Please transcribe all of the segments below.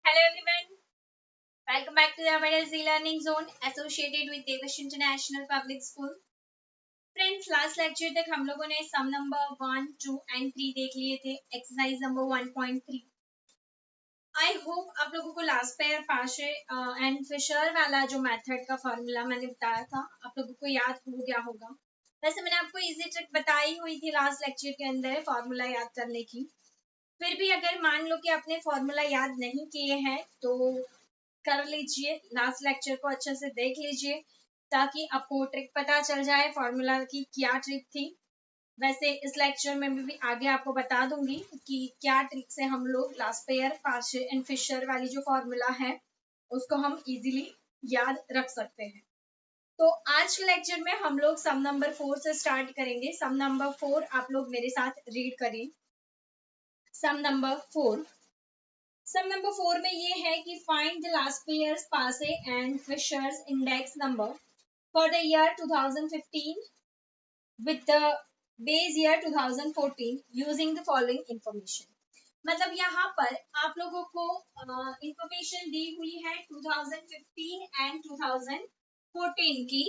Hello everyone, welcome back to the Awareness E-Learning Zone associated with Devesh International Public School. Friends last lecture तक हम लोगों ने सम number 1, 2 and 3 देख लिए थे. Exercise number 1.3. आई होप आप लोगों को last pair Paasche and Fisher वाला जो मेथड का फॉर्मूला मैंने बताया था आप लोगों को याद हो गया होगा. वैसे मैंने आपको इजी ट्रिक बताई हुई थी लास्ट लेक्चर के अंदर फॉर्मूला याद करने की. फिर भी अगर मान लो कि आपने फॉर्मूला याद नहीं किए हैं तो कर लीजिए, लास्ट लेक्चर को अच्छे से देख लीजिए ताकि आपको ट्रिक पता चल जाए फॉर्मूला की क्या ट्रिक थी. वैसे इस लेक्चर में भी आगे आपको बता दूंगी कि क्या ट्रिक से हम लोग last pair Paasche and Fisher वाली जो फॉर्मूला है उसको हम इजीली याद रख सकते हैं. तो आज के लेक्चर में हम लोग सम नंबर 4 से स्टार्ट करेंगे. सम नंबर 4 आप लोग मेरे साथ रीड करें. सम नंबर 4. सम नंबर 4 में ये है कि find the Laspeyres Paasche and fishers index number for the year 2015 with the base year 2014 using the following information. मतलब यहाँ पर आप लोगों को इंफॉर्मेशन दी हुई है 2015 एंड 2014 की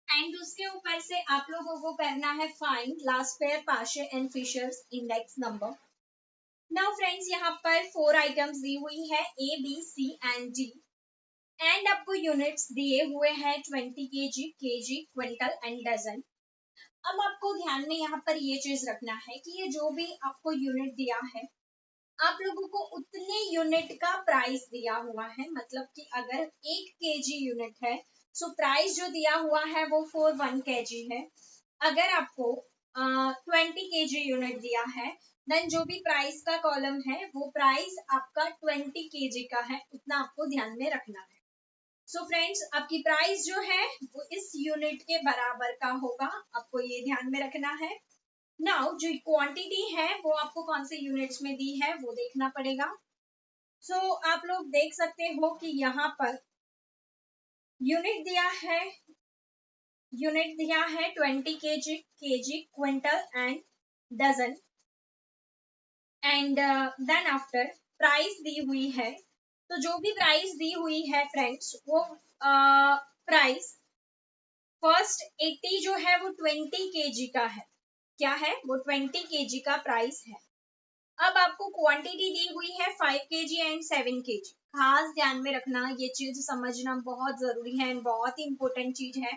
एंड उसके ऊपर से आप लोगों को करना है find Laspeyres Paasche and fishers index number. Now friends यहाँ पर 4 आइटम्स दी हुई है A B C and D and आपको यूनिट्स दिए हुए हैं 20 केजी, क्विंटल एंड डजन. अब आपको ध्यान में यहाँ पर ये चीज रखना है कि ये जो भी आपको यूनिट दिया है आप लोगों को उतने यूनिट का प्राइस दिया हुआ है. मतलब कि अगर 1 केजी यूनिट है सो प्राइस जो दिया हुआ है वो फॉर 1 केजी है. अगर आपको 20 केजी यूनिट दिया है देन जो भी प्राइस का कॉलम है वो प्राइस आपका 20 केजी का है. उतना आपको ध्यान में रखना है. सो फ्रेंड्स आपकी प्राइस जो है वो इस यूनिट के बराबर का होगा. आपको ये ध्यान में रखना है. नाउ जो क्वांटिटी है वो आपको कौन से यूनिट्स में दी है वो देखना पड़ेगा. सो आप लोग देख सकते हो कि यहाँ पर यूनिट दिया है 20 KG, quintal and dozen and then after price दी हुई है. तो जो भी प्राइस दी हुई है फ्रेंड्स वो प्राइस फर्स्ट 80 जो है वो 20 केजी का है. क्या है वो 20 केजी का प्राइस है. अब आपको क्वांटिटी दी हुई है 5 केजी एंड 7 केजी. खास ध्यान में रखना, ये चीज समझना बहुत जरूरी है एंड बहुत ही इंपॉर्टेंट चीज है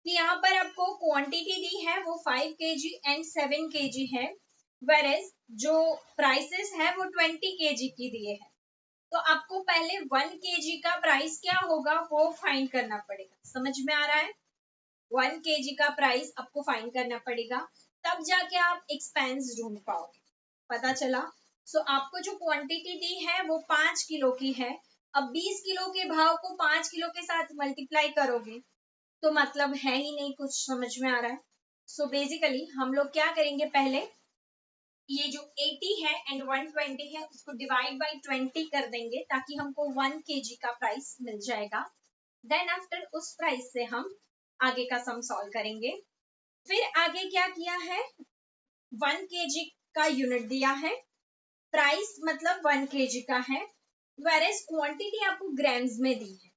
कि यहाँ पर आपको क्वांटिटी दी है वो 5 केजी एंड 7 केजी है वेरेज जो प्राइसेस है वो 20 केजी की दिए हैं. तो आपको पहले 1 केजी का प्राइस क्या होगा वो फाइंड करना पड़ेगा. समझ में आ रहा है. 1 केजी का प्राइस आपको फाइंड करना पड़ेगा तब जाके आप एक्सपेंस ढूंढ पाओगे. पता चला. सो आपको जो क्वांटिटी दी है वो 5 किलो की है. अब 20 किलो के भाव को 5 किलो के साथ मल्टीप्लाई करोगे तो मतलब है ही नहीं कुछ. समझ में आ रहा है. सो बेसिकली हम लोग क्या करेंगे, पहले ये जो 80 है एंड 120 है उसको डिवाइड बाय 20 कर देंगे ताकि हमको 1 केजी का प्राइस मिल जाएगा. देन आफ्टर उस प्राइस से हम आगे का सम सॉल्व करेंगे. फिर आगे क्या किया है, 1 केजी का यूनिट दिया है, प्राइस मतलब 1 केजी का है, वेरेज क्वांटिटी आपको ग्राम्स में दी है.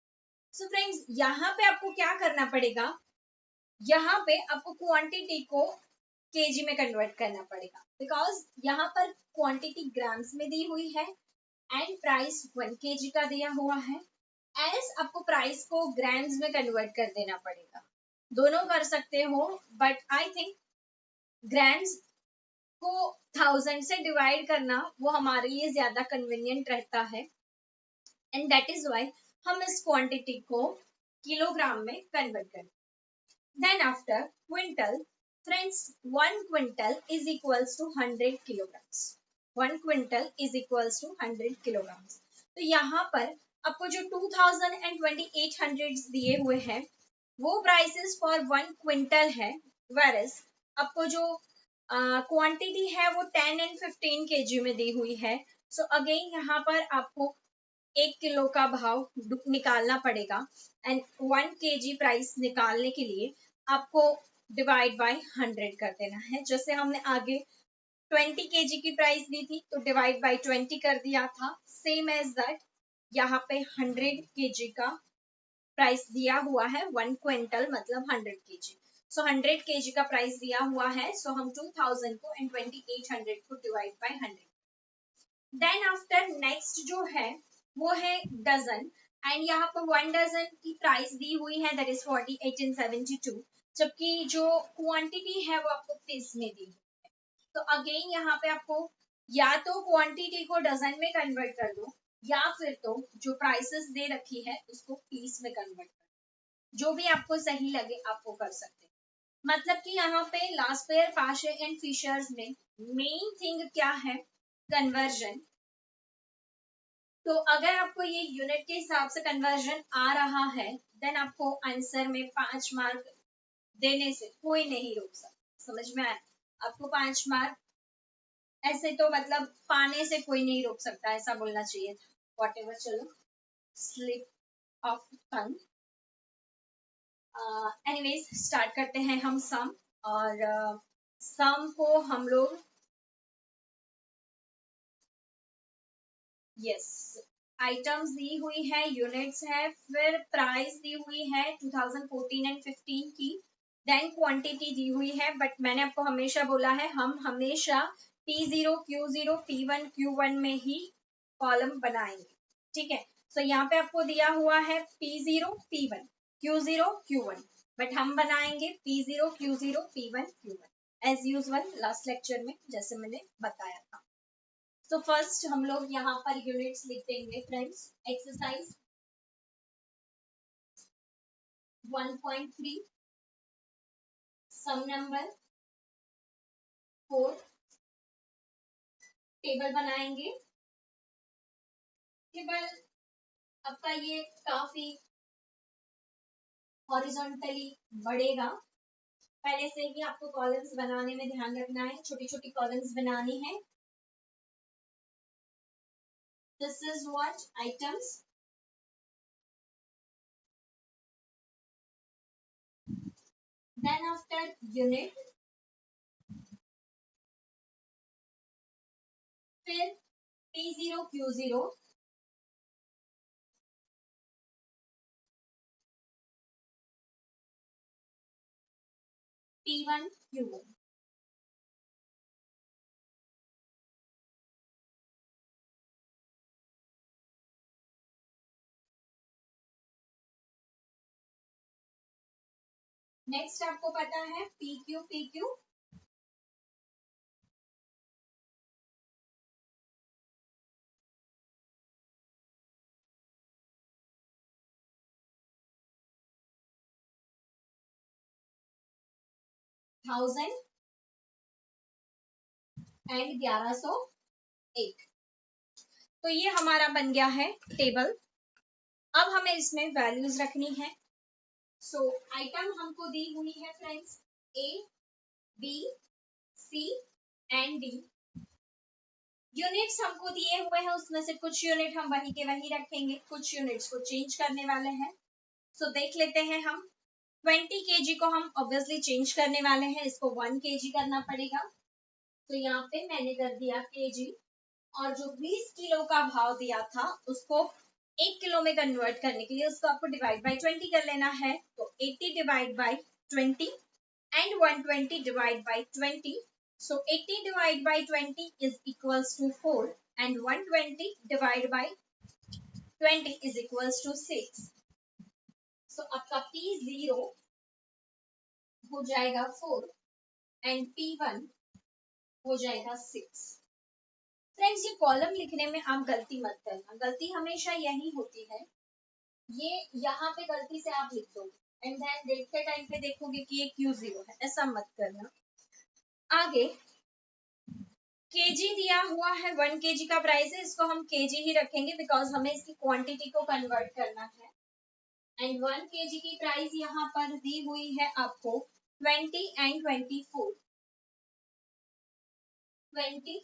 सो फ्रेंड्स यहाँ पे आपको क्या करना पड़ेगा, यहाँ पे आपको क्वांटिटी को केजी में कन्वर्ट करना पड़ेगा बिकॉज यहाँ पर क्वांटिटी ग्राम्स में दी हुई है एंड प्राइस 1 केजी का दिया हुआ है. एस आपको प्राइस को ग्राम्स में कन्वर्ट कर देना पड़ेगा. दोनों कर सकते हो बट आई थिंक ग्राम्स को 1000 से डिवाइड करना वो हमारे लिए ज्यादा कन्वीनियंट रहता है एंड दैट इज व्हाई हम इस क्वांटिटी को किलोग्राम में कन्वर्ट करें. Then after quintal, friends 1 quintal is equals to 100 kilograms. 1 quintal is equals to 100 kilograms. तो यहाँ पर आपको जो 2000 एंड 2800 दिए हुए हैं वो प्राइसेस फॉर 1 क्विंटल है. वेरेज आपको जो क्वांटिटी है वो 10 एंड 15 केजी में दी हुई है. सो अगेन यहाँ पर आपको 1 किलो का भाव निकालना पड़ेगा एंड 1 केजी प्राइस निकालने के लिए आपको डिवाइड बाय 100 कर देना है. जैसे हमने आगे 20 केजी की प्राइस दी थी तो डिवाइड बाय 20 कर दिया था। सेम एज दैट यहाँ पे 100 केजी का प्राइस दिया हुआ है, 1 क्विंटल मतलब 100 केजी। सो 100 केजी का प्राइस दिया हुआ है, सो हम 2000 को एंड 2800 को divide by 100। Then after next जो है वो है डजन, एंड यहाँ पर 1 डजन की प्राइस दी हुई है, दैट इज 4872, जबकि जो क्वांटिटी है वो आपको पीस में दी है। तो अगेन यहाँ पे आपको या तो क्वांटिटी को डजन में कन्वर्ट कर दो, या फिर तो जो प्राइसेस दे रखी है उसको पीस में कन्वर्ट कर दो, जो भी आपको सही लगे आप वो कर सकते हैं। मतलब कि यहाँ पे लास्पेयर, पाशे एंड फिशर्स में मेन थिंग क्या है, कन्वर्जन। तो अगर आपको ये यूनिट के हिसाब से कन्वर्जन आ रहा है, देन आपको आंसर में 5 मार्क देने से कोई नहीं रोक सकता। समझ में आया? आपको 5 मार्क ऐसे तो मतलब पाने से कोई नहीं रोक सकता, ऐसा बोलना चाहिए था। व्हाटएवर, चलो slip of tongue. Anyways start करते हैं हम सम, और सम को हम लोग यस आइटम्स दी हुई है, यूनिट्स है, फिर प्राइस दी हुई है 2014 एंड 15 की, देन क्वांटिटी दी हुई है। बट मैंने आपको हमेशा बोला है हम हमेशा P0 Q0 P1 Q1 में ही कॉलम बनाएंगे, ठीक है। सो यहाँ पे आपको दिया हुआ है P0 P1 Q0 Q1, but हम बनाएंगे P0 Q0 P1 Q1 as usual last lecture में जैसे मैंने बताया था। तो फर्स्ट हम लोग यहाँ पर यूनिट्स लिख देंगे फ्रेंड्स। एक्सरसाइज 1.3 सम नंबर 4, टेबल बनाएंगे। टेबल आपका ये काफी हॉरिजॉन्टली बढ़ेगा, पहले से ही आपको कॉलम्स बनाने में ध्यान रखना है, छोटी छोटी कॉलम्स बनानी है। This is what items, then after unit, फिर P0 Q0, P1 Q1। Next आपको पता है PQ PQ, थाउजेंड एंड 1101। तो ये हमारा बन गया है टेबल। अब हमें इसमें वैल्यूज रखनी है। सो आइटम हमको दी हुई है friends A, B, C and D। Units हमको दिए हुए हैं, उसमें से कुछ यूनिट हम वही के वही रखेंगे, कुछ यूनिट्स को चेंज करने वाले हैं। सो देख लेते हैं हम 20 केजी को हम ऑब्वियसली चेंज करने वाले हैं, इसको 1 केजी करना पड़ेगा। तो यहाँ पे मैंने कर दिया केजी, और जो 20 किलो का भाव दिया था उसको 1 किलो में कन्वर्ट करने के लिए उसको आपको डिवाइड बाय 20 कर लेना है। तो 80 divide by 20 and 120 divide by 20। So 80 divided by 20 is equals to 4 and 120 divided by 20 is equals to 6. So आपका P0 हो जाएगा 4 and P1 हो जाएगा 6। फ्रेंड्स ये कॉलम लिखने में आप गलती मत करना, गलती हमेशा यही होती है, ये यहाँ पे गलती से आप लिख दोगे एंड देन देखते टाइम पे देखोगे कि ये Q0 है, ऐसा मत करना। आगे केजी दिया हुआ है, 1 केजी का प्राइस है, इसको हम केजी ही रखेंगे बिकॉज हमें इसकी क्वांटिटी को कन्वर्ट करना है। एंड 1 केजी की प्राइस यहाँ पर दी हुई है आपको 20 एंड 24, 20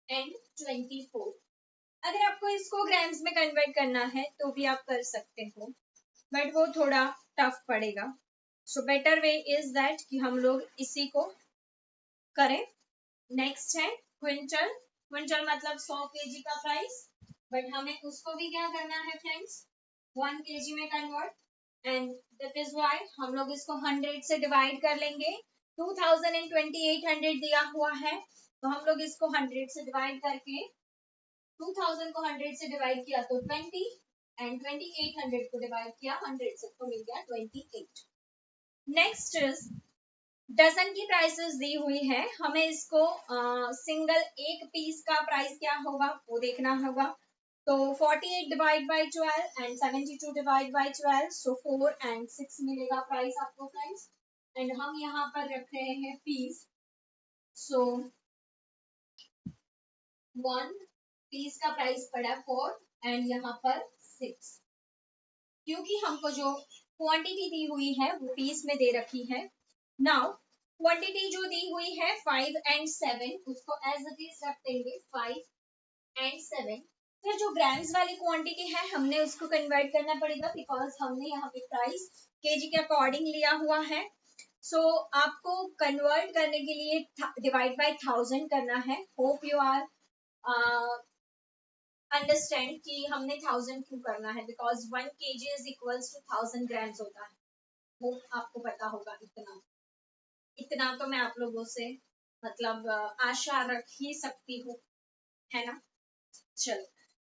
एंड 24। अगर आपको इसको ग्राम्स में कन्वर्ट करना है तो भी आप कर सकते हो, बट वो थोड़ा टफ पड़ेगा। So better way is that कि हम लोग इसी को करें। नेक्स्ट है क्विंटल। क्विंटल मतलब 100 केजी का प्राइस, बट हमें उसको भी क्या करना है फ्रेंड्स, 1 केजी में convert, and that is why हम लोग इसको 100 से डिवाइड कर लेंगे। 202800 दिया हुआ है, तो हम लोग इसको 100 से डिवाइड करके 2000 को 100 से डिवाइड किया तो 20, एंड 2800 को डिवाइड किया 100 से तो मिल गया 28। नेक्स्ट इज डजन की प्राइसेस दी हुई है, हमें इसको सिंगल एक पीस का प्राइस क्या होगा वो देखना होगा। तो 48 divide by 12 and 72 divide by 12, so 4 and 6 मिलेगा प्राइस आपको फ्रेंड्स। एंड हम यहाँ पर रख रहे हैं पीस, सो 1 पीस का प्राइस पड़ा 4 एंड यहाँ पर 6, क्योंकि हमको जो क्वांटिटी दी हुई है वो पीस में दे रखी है। नाउ क्वांटिटी जो दी हुई है 5 एंड 7, उसको एज इट इज रख देंगे 5 एंड 7। फिर जो ग्राम्स वाली क्वांटिटी है हमने उसको कन्वर्ट करना पड़ेगा, बिकॉज हमने यहाँ पे प्राइस केजी के अकॉर्डिंग लिया हुआ है। सो आपको कन्वर्ट करने के लिए डिवाइड बाय 1000 करना है। होप यू आर अंडरस्टैंड कि हमने 1000 क्यों करना है, because 1 KG is equals to 1000 grams होता है, वो आपको पता होगा। इतना तो मैं आप लोगों से मतलब आशा रख ही सकती हूँ, है ना। चलो,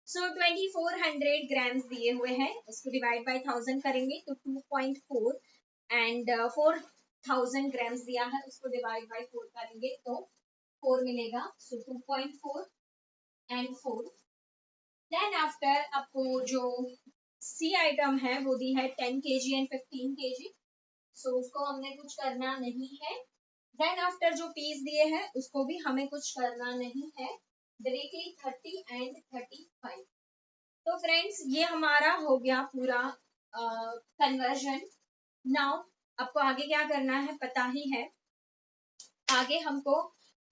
सो 2400 ग्राम्स दिए हुए हैं, उसको डिवाइड बाय 1000 करेंगे तो 2.4, एंड 4000 ग्राम्स दिया है, उसको डिवाइड बाय 4 करेंगे तो 4 मिलेगा, सो 2.4 एंड 4। देन आफ्टर आपको जो सी आइटम है वो दी है 10 केजी एंड 15 केजी, सो उसको हमने कुछ करना नहीं है। देन आफ्टर जो पीस दिए हैं उसको भी हमें कुछ करना नहीं है, डायरेक्टली 30 एंड 35। तो फ्रेंड्स ये हमारा हो गया पूरा कन्वर्जन। नाउ आपको आगे क्या करना है पता ही है, आगे हमको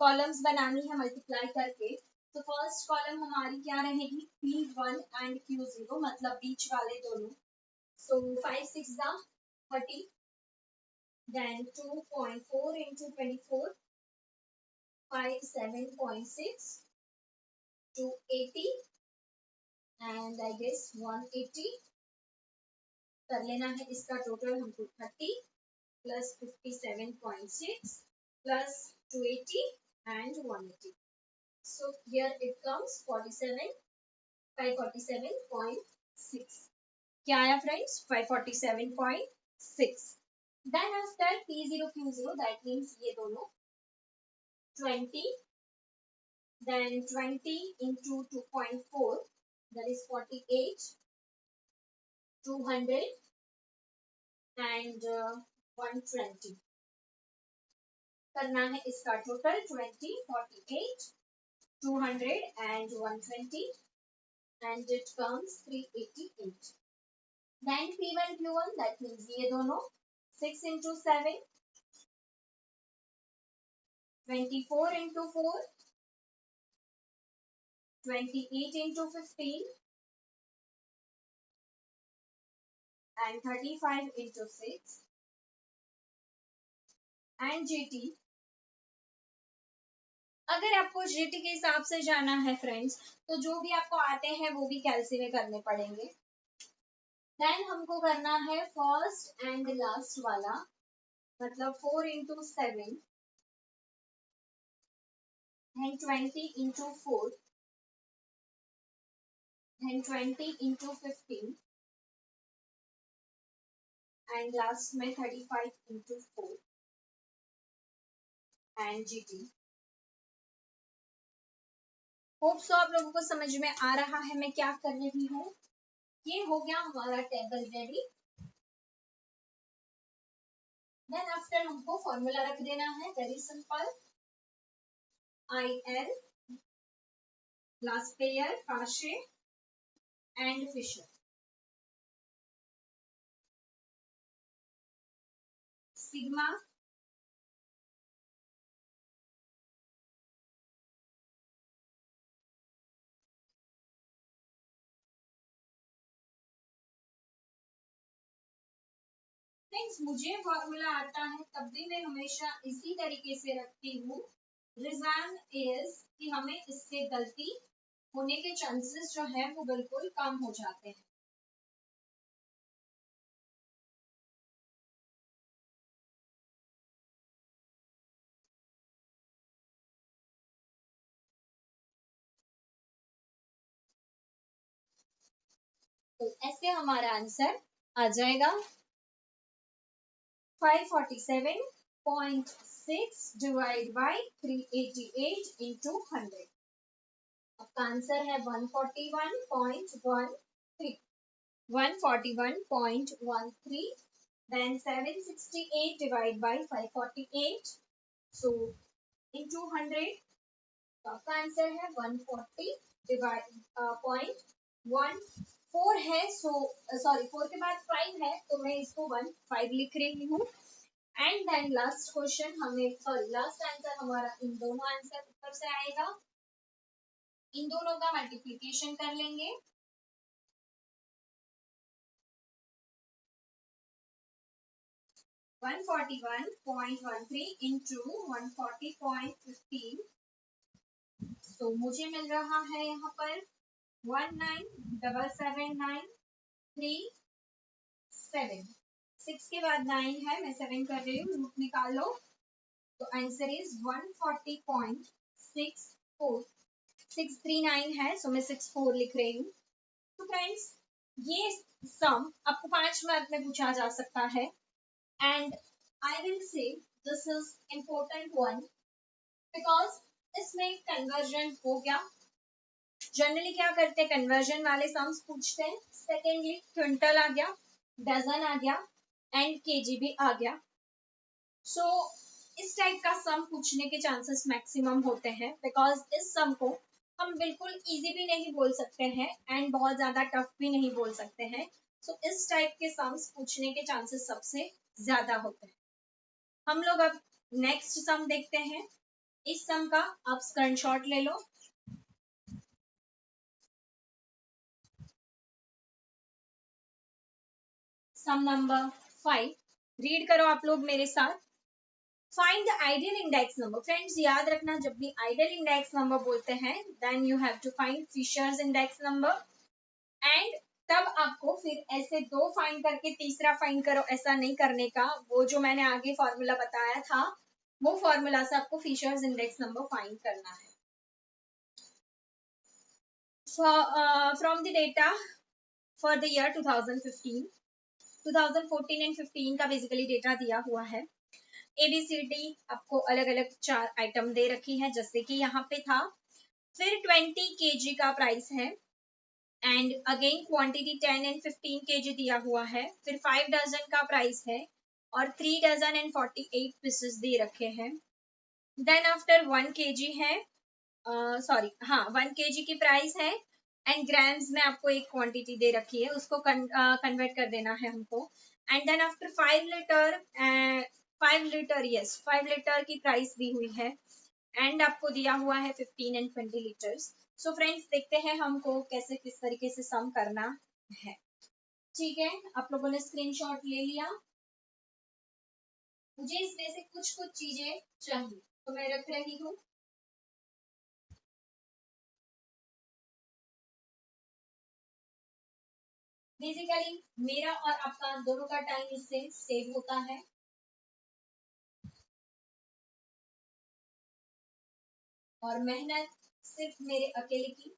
कॉलम्स बनानी है मल्टीप्लाई करके। तो फर्स्ट कॉलम हमारी क्या रहेगी, P1 एंड Q0, मतलब बीच वाले दोनों। सो 5 6 30, then 2.4 into 24, 57.6 to 80, and I guess 180 कर लेना है। इसका टोटल हमको 30 plus 57.6 plus 280 and 180, so here it comes 547.6। क्या आया friends, 547.6। Then after P0 Q0, that means ये दोनों 20, then 20 into 2.4, that is 48, 200 and 120 करना है। इसका total 20, 48, 200 and 120, and it comes 388। then P1 Q1, that means ये दोनों 6 into 7, 24 into 4, 28 into 15 and 35 into 6, and GT। अगर आपको जीटी के हिसाब से जाना है फ्रेंड्स, तो जो भी आपको आते हैं वो भी कैलसी में करने पड़ेंगे। देन हमको करना है फर्स्ट एंड लास्ट वाला, मतलब 4 into 7, then 20 into 4, then 20 into 15 and last में 35 into 4 and GT। Hope so आप लोगों को समझ में आ रहा है मैं क्या कर रही हूँ। ये हो गया हमारा टेबल रेडी। देन आफ्टर हमको फॉर्मूला रख देना है, very simple, IL Laspeyres Paasche and Fisher, sigma friends, मुझे फॉर्मूला आता है तब भी मैं हमेशा इसी तरीके से रखती हूँ रीजन इज कि हमें इससे गलती होने के चांसेस जो है वो बिल्कुल कम हो जाते हैं। तो ऐसे हमारा आंसर आ जाएगा 547.6 डिवाइड बाई 388 इंटू 100। आपका आंसर है 141.13, 141.13, then 768 divided by 548, so into 100, तो आपका आंसर है 140 डिवाइड पॉइंट 14 है। सो सॉरी 4 के बाद 5 है तो मैं इसको 15 लिख रही हूँ। एंड देन लास्ट क्वेश्चन हमें सॉरी लास्ट आंसर हमारा इन दोनों आंसर ऊपर से आएगा, इन दोनों का मल्टीप्लीकेशन कर लेंगे। 141.13 इंटू 140.15, तो मुझे मिल रहा है यहाँ पर 197793 6 के बाद 9 है, मैं 7 कर रही हूँ, रूट निकाल लो। तो आंसर इज 140.64 639 है, सो मैं 64 लिख रही हूँ। तो फ्रेंड्स ये सम आपको 5 मार्क में पूछा जा सकता है and I will say this is important one because इसमें कन्वर्जन हो गया। जनरली क्या करते हैं, कन्वर्जन वाले सम्स पूछते हैं। सेकेंडली क्विंटल आ गया, डजन आ गया एंड केजी भी आ गया। सो इस टाइप का सम पूछने के चांसेस मैक्सिमम होते हैं बिकॉज इस सम को हम बिल्कुल इजी भी नहीं बोल सकते हैं एंड बहुत ज्यादा टफ भी नहीं बोल सकते हैं। सो इस टाइप के सम्स पूछने के चांसेस सबसे ज्यादा होते हैं। हम लोग अब नेक्स्ट सम देखते हैं। इस सम का आप स्क्रीनशॉट ले लो। सम नंबर 5 रीड करो आप लोग मेरे साथ। Find the ideal index number. Friends याद रखना, जब भी आइडियल इंडेक्स नंबर बोलते हैं then you have to find Fisher's index number and तब आपको फिर ऐसे दो फाइंड करके तीसरा फाइंड करो, ऐसा नहीं करने का। वो जो मैंने आगे फॉर्मूला बताया था वो फॉर्मूला से आपको फिशर्स इंडेक्स नंबर फाइंड करना है। From the data for the year 2015, 2014 and 15 का बेसिकली डेटा दिया हुआ है। एबीसीडी आपको अलग अलग 4 आइटम दे रखी है जैसे कि यहाँ पे था। फिर 20 केजी का प्राइस है and again quantity 10 and 15 KG दिया हुआ है। फिर 5 डजन का प्राइस है और 3 डजन एंड 48 पीसेस दे रखे हैं। देन आफ्टर 1 केजी है, सॉरी हाँ 1 केजी की प्राइस है एंड ग्राम्स में आपको एक क्वांटिटी दे रखी है, उसको कन्वर्ट कर देना है हमको। And then after 5 litre, 5 litre yes 5 litre की प्राइस दी हुई है एंड आपको दिया हुआ है 15 एंड 20 लीटर्स। सो फ्रेंड्स देखते हैं हमको कैसे किस तरीके से सम करना है। ठीक है, आप लोगों ने स्क्रीनशॉट ले लिया। मुझे इसमें से कुछ कुछ चीजें चाहिए तो मैं रख रही हूँ। बेसिकली मेरा और आपका दोनों का टाइम इससे सेव होता है। और मेहनत सिर्फ मेरे अकेले की।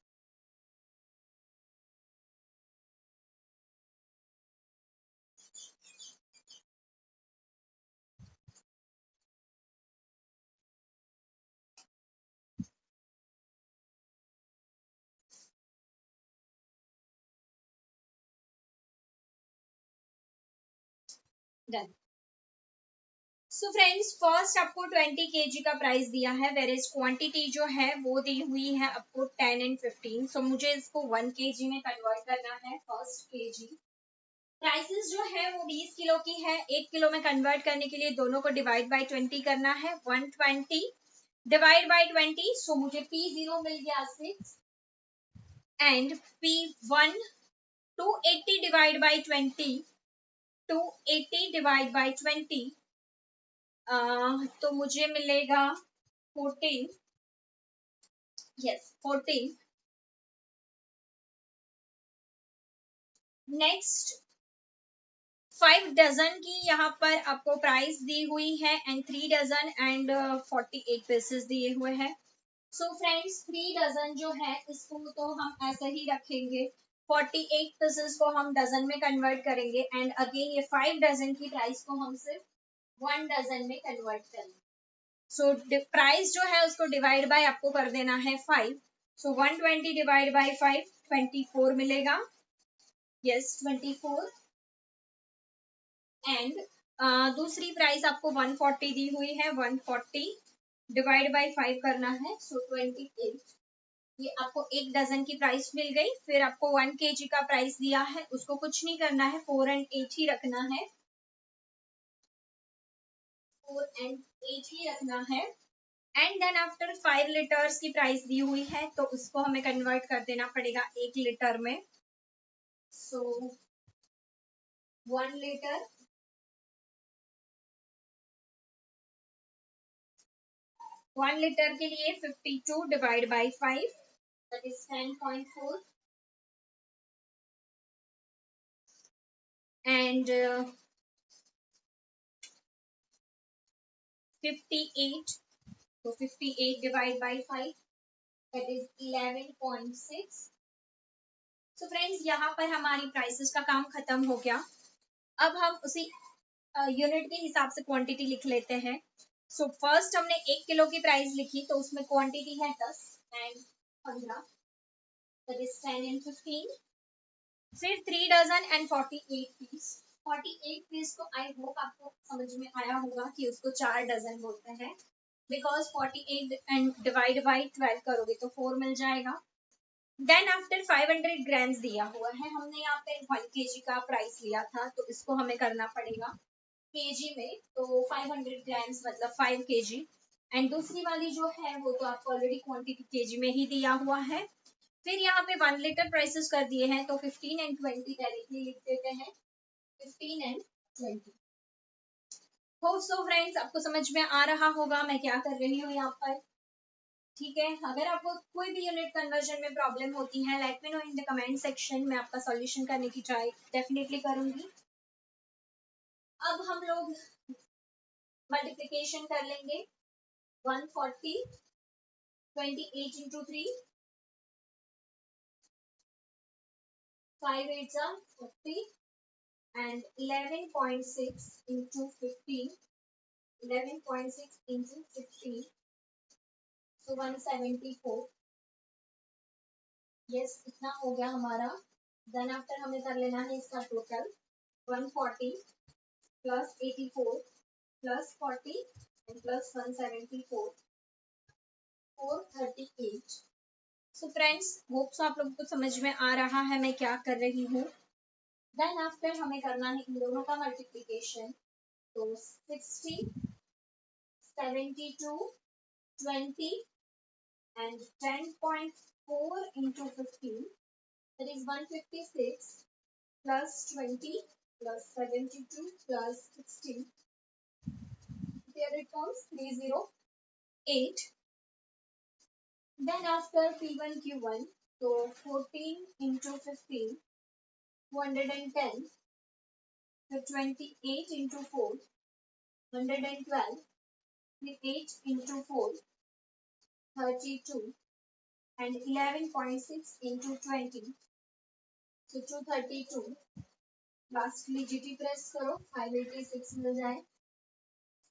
डन। सो फ्रेंड्स फर्स्ट आपको 20 केजी का प्राइस दिया है, वेर इज क्वांटिटी जो है वो दी हुई है आपको 10 एंड 15। सो मुझे इसको 1 केजी में कन्वर्ट करना है। फर्स्ट केजी प्राइसेस जो है वो 20 किलो की है। 1 किलो में कन्वर्ट करने के लिए दोनों को डिवाइड बाय 20 करना है। 120 डिवाइड बाय 20, सो मुझे P0 मिल गया 6 and P1 280 divide by 20, 280 divide by 20 तो मुझे मिलेगा 14, yes 14. नेक्स्ट 5 डजन की यहाँ पर आपको प्राइस दी हुई है एंड 3 डजन एंड 48 पीसेस दिए हुए हैं. सो फ्रेंड्स 3 डजन जो है इसको तो हम ऐसे ही रखेंगे, 48 पीसेस को हम डजन में कन्वर्ट करेंगे एंड अगेन ये 5 डजन की प्राइस को हम सिर्फ 1 डजन में कन्वर्ट करेंगे. सो प्राइस जो है उसको डिवाइड बाय आपको कर देना है 5. सो 120 डिवाइड बाय 5 24 मिलेगा. यस 24. एंड दूसरी प्राइस आपको 140 दी हुई है, 140 डिवाइड बाय 5 करना है. सो 28. ये आपको एक डजन की प्राइस मिल गई. फिर आपको 1 kg का प्राइस दिया है, उसको कुछ नहीं करना है, 4 and 8 ही रखना है, 4 and 8 ही रखना है. एंड देन आफ्टर 5 लीटर्स की प्राइस दी हुई है तो उसको हमें कन्वर्ट कर देना पड़ेगा 1 लीटर में. सो 1 लीटर 1 लीटर के लिए 52 divide by 5 that is 10.4 and 58. So 58 divided by 5 that is 11.6. So friends यहाँ पर हमारी प्राइसेस का काम खत्म हो गया. अब हम उसी यूनिट के हिसाब से क्वांटिटी लिख लेते हैं. सो फर्स्ट हमने 1 किलो की प्राइस लिखी तो उसमें क्वांटिटी है 10 एंड 15 that is 10 and 15. फिर 3 डजन एंड 48 पीस. 48 पीस को आई होप आपको समझ में आया होगा कि उसको 4 डजन बोलते हैं, बिकॉज 48 एंड डिवाइड बाई 12 करोगे तो 4 मिल जाएगा. देन आफ्टर 500 ग्राम्स दिया हुआ है, हमने यहाँ पे 1 kg का प्राइस लिया था तो इसको हमें करना पड़ेगा kg में. तो 500 ग्राम्स मतलब 5 kg. एंड दूसरी वाली जो है वो तो आपको ऑलरेडी क्वांटिटी kg में ही दिया हुआ है. फिर यहाँ पे 1 लीटर प्राइसेस कर दिए हैं तो 15 एंड 20 डायरेक्टली लिख देते हैं, 15 एंड 20. होप सो फ्रेंड्स आपको समझ में आ रहा होगा मैं क्या कर रही हूँ यहाँ पर. ठीक है, अगर आपको कोई भी यूनिट कन्वर्जन में प्रॉब्लम होती है let me know in the comment section, मैं आपका सॉल्यूशन करने की ट्राई डेफिनेटली करूंगी. अब हम लोग मल्टीप्लिकेशन कर लेंगे. 140 28 into 3 5 8 40 and 11.6 into 15, 11.6 into 15, so 174. yes इतना हो गया हमारा. देन आफ्टर हमें कर लेना है इसका total 140 plus 84 plus 40 and plus 174 438. So friends hope so आप लोगों को समझ में आ रहा है मैं क्या कर रही हूँ. देन आफ्टर हमें करना है इन दोनों का मल्टीप्लिकेशन. तो 60 72 20 and 10.4 into 15, that is 156 plus 20 plus 72 plus 16. Here it comes 308. Then after P1 Q1, so 14 into 15, 210. So 28 into 4, 112. 8 into 4, 32. And 11.6 into 20, so 232. Lastly GT press करो 586 मिल जाए,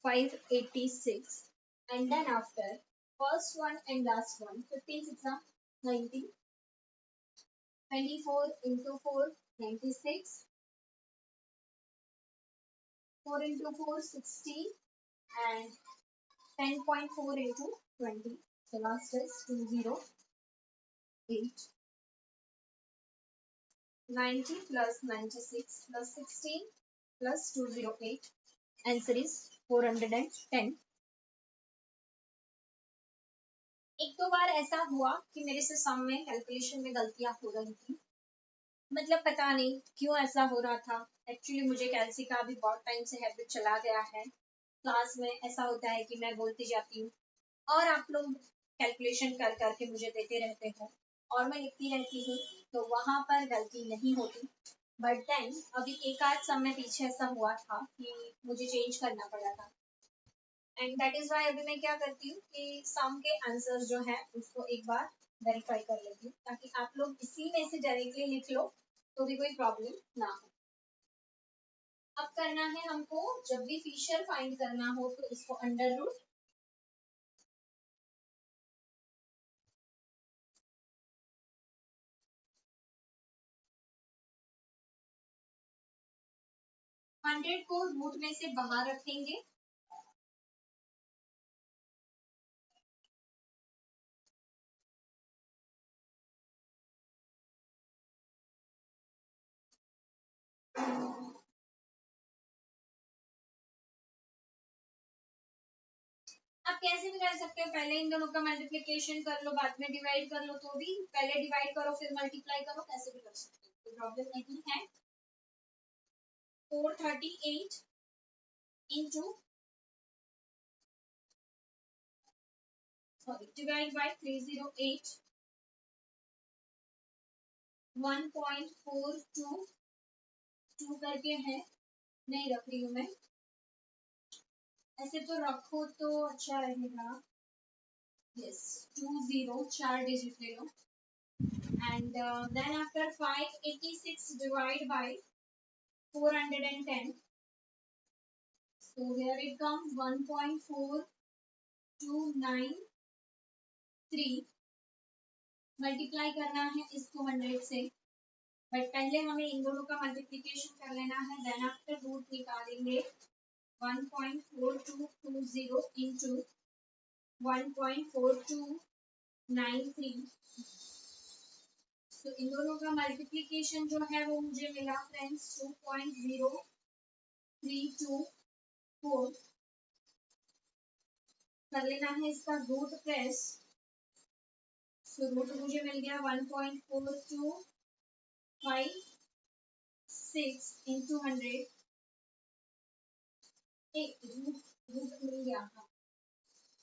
586. And then after first one and last one 15 6 90, 24 into 4 96, 4 into 4 60 and 10.4 into 20. So last is 208. 90 plus 96 plus 16 plus 208. Answer is 410. एक दो बार ऐसा हुआ कि मेरे से सम में कैलकुलेशन में गलतियां हो रही थी, मतलब पता नहीं क्यों ऐसा हो रहा था. एक्चुअली मुझे कैलसी का भी बहुत टाइम से हैबिट चला गया है. क्लास में ऐसा होता है कि मैं बोलती जाती हूँ और आप लोग कैलकुलेशन कर करके मुझे देते रहते हो और मैं लिखती रहती हूँ, तो वहां पर गलती नहीं होती। बट देन अभी एक आध समय पीछे ऐसा हुआ था कि मुझे चेंज करना पड़ा था, एंड दैट इज वाई अभी मैं क्या करती हूँ कि सम के आंसर्स जो है उसको एक बार वेरीफाई कर लेती हूँ, ताकि आप लोग इसी में से डायरेक्टली लिख लो तो भी कोई प्रॉब्लम ना हो। अब करना है हमको, जब भी फिशर फाइंड करना हो तो इसको अंडर रूट 100 को रूट में से बाहर रखेंगे, आप कैसे भी कर सकते हो, पहले इन दोनों का मल्टीप्लिकेशन कर लो, बाद में डिवाइड कर लो, तो भी पहले डिवाइड करो फिर मल्टीप्लाई करो, कैसे भी कर सकते हो, कोई प्रॉब्लम नहीं है। 438 इंटू सॉरी डिवाइड बाय 308 1.422 करके है, नहीं रख रही हूँ मैं, ऐसे तो रखो तो अच्छा रहेगा। यस 20 4 डिजिट ले लो, and then after 586 divide by 410, so here it comes 1.4293, multiply करना है इसको 100 से, बट पहले हमें इन दोनों का मल्टीप्लिकेशन कर लेना है, देन आफ्टर रूट निकालेंगे 1.4220 इंटू 1.4293, तो इन दोनों का मल्टीप्लिकेशन जो है वो मुझे मिला फ्रेंड्स 2.0324, कर लेना है इसका रूट प्रेस, तो रूट मुझे मिल गया 1.4256 इंटू 100, रूट मिल गया था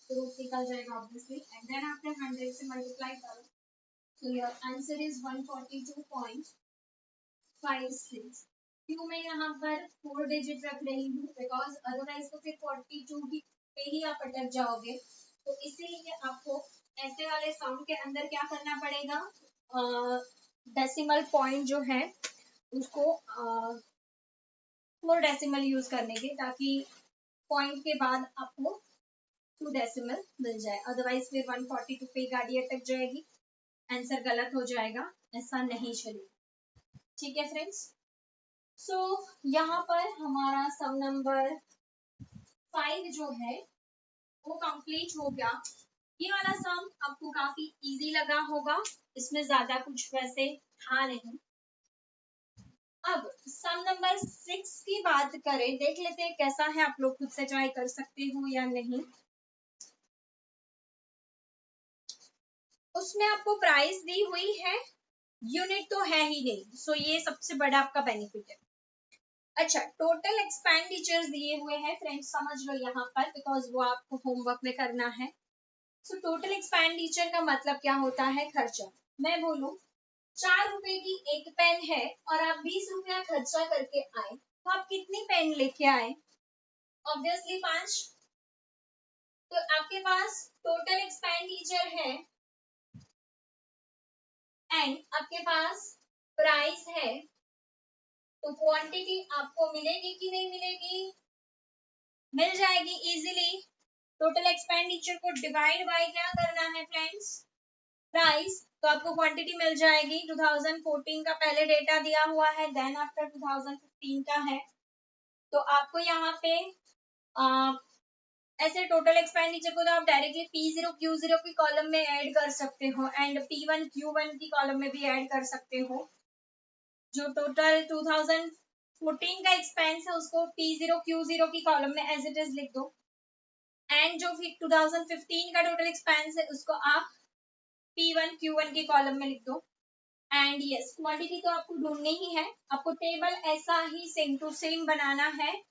तो रूट निकल जाएगा ऑब्वियसली, एंड देन आफ्टर 100 से मल्टीप्लाई करो, so your answer is 142.56। क्यों मैं यहाँ पर 4 डिजिट रख रही हूँ, बिकॉज अदरवाइज तो फिर 42 ही पे ही आप अटक जाओगे, तो इसीलिए आपको ऐसे वाले साउंड के अंदर क्या करना पड़ेगा, डेसिमल पॉइंट जो है उसको 4 डेसिमल यूज करने के, ताकि पॉइंट के बाद आपको 2 डेसिमल मिल जाए, अदरवाइज फिर 142 पे गाड़ी अटक जाएगी, आंसर गलत हो जाएगा, ऐसा नहीं चलेगा। ठीक है फ्रेंड्स, सो यहाँ पर हमारा सम नंबर 5 जो है वो कंप्लीट हो गया। ये वाला सम आपको काफी इजी लगा होगा, इसमें ज्यादा कुछ वैसे था नहीं। अब सम नंबर 6 की बात करें, देख लेते हैं कैसा है, आप लोग खुद से ट्राई कर सकते हो या नहीं। उसमें आपको प्राइस दी हुई है, यूनिट तो है ही नहीं, सो ये सबसे बड़ा आपका बेनिफिट है। अच्छा, टोटल एक्सपेंडिचर्स दिए हुए हैं फ्रेंड्स, समझ लो यहाँ पर, बिकॉज वो आपको होमवर्क में करना है। सो टोटल एक्सपेंडिचर का मतलब क्या होता है, खर्चा। मैं बोलूं 4 रुपए की एक पेन है और आप 20 रुपया खर्चा करके आए, तो आप कितनी पेन लेके आए, ऑब्वियसली 5। तो आपके पास टोटल एक्सपेंडिचर है एंड आपके पास प्राइस है, तो क्वांटिटी आपको मिलेगी कि नहीं मिलेगी, मिल जाएगी इजीली। टोटल एक्सपेंडिचर को डिवाइड बाय क्या करना है फ्रेंड्स, प्राइस, तो आपको क्वांटिटी मिल जाएगी। 2014 का पहले डेटा दिया हुआ है, देन आफ्टर 2015 का है, तो आपको यहाँ पे ऐसे टोटल एक्सपेंडिचर को तो आप डायरेक्टली P0 Q0 की कॉलम में ऐड कर सकते हो एंड P1 Q1 की कॉलम में भी ऐड कर सकते हो। जो टोटल 2014 का एक्सपेंस है उसको P0 Q0 की कॉलम में एज इट इज लिख दो, एंड जो फिर 2015 का टोटल एक्सपेंस है उसको आप P1 Q1 की कॉलम में लिख दो। एंड यस, क्वांटिटी तो आपको ढूंढनी ही है, आपको टेबल ऐसा ही सेम टू सेम बनाना है।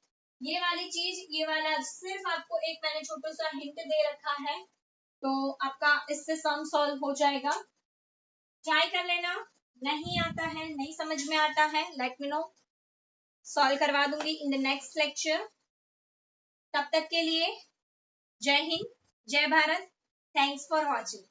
ये वाली चीज, ये वाला सिर्फ आपको एक मैंने छोटा सा हिंट दे रखा है, तो आपका इससे सम सॉल्व हो जाएगा। ट्राई कर लेना, नहीं आता है, नहीं समझ में आता है, लेट मी नो, सॉल्व करवा दूंगी इन द नेक्स्ट लेक्चर। तब तक के लिए जय हिंद, जय भारत, थैंक्स फॉर वॉचिंग।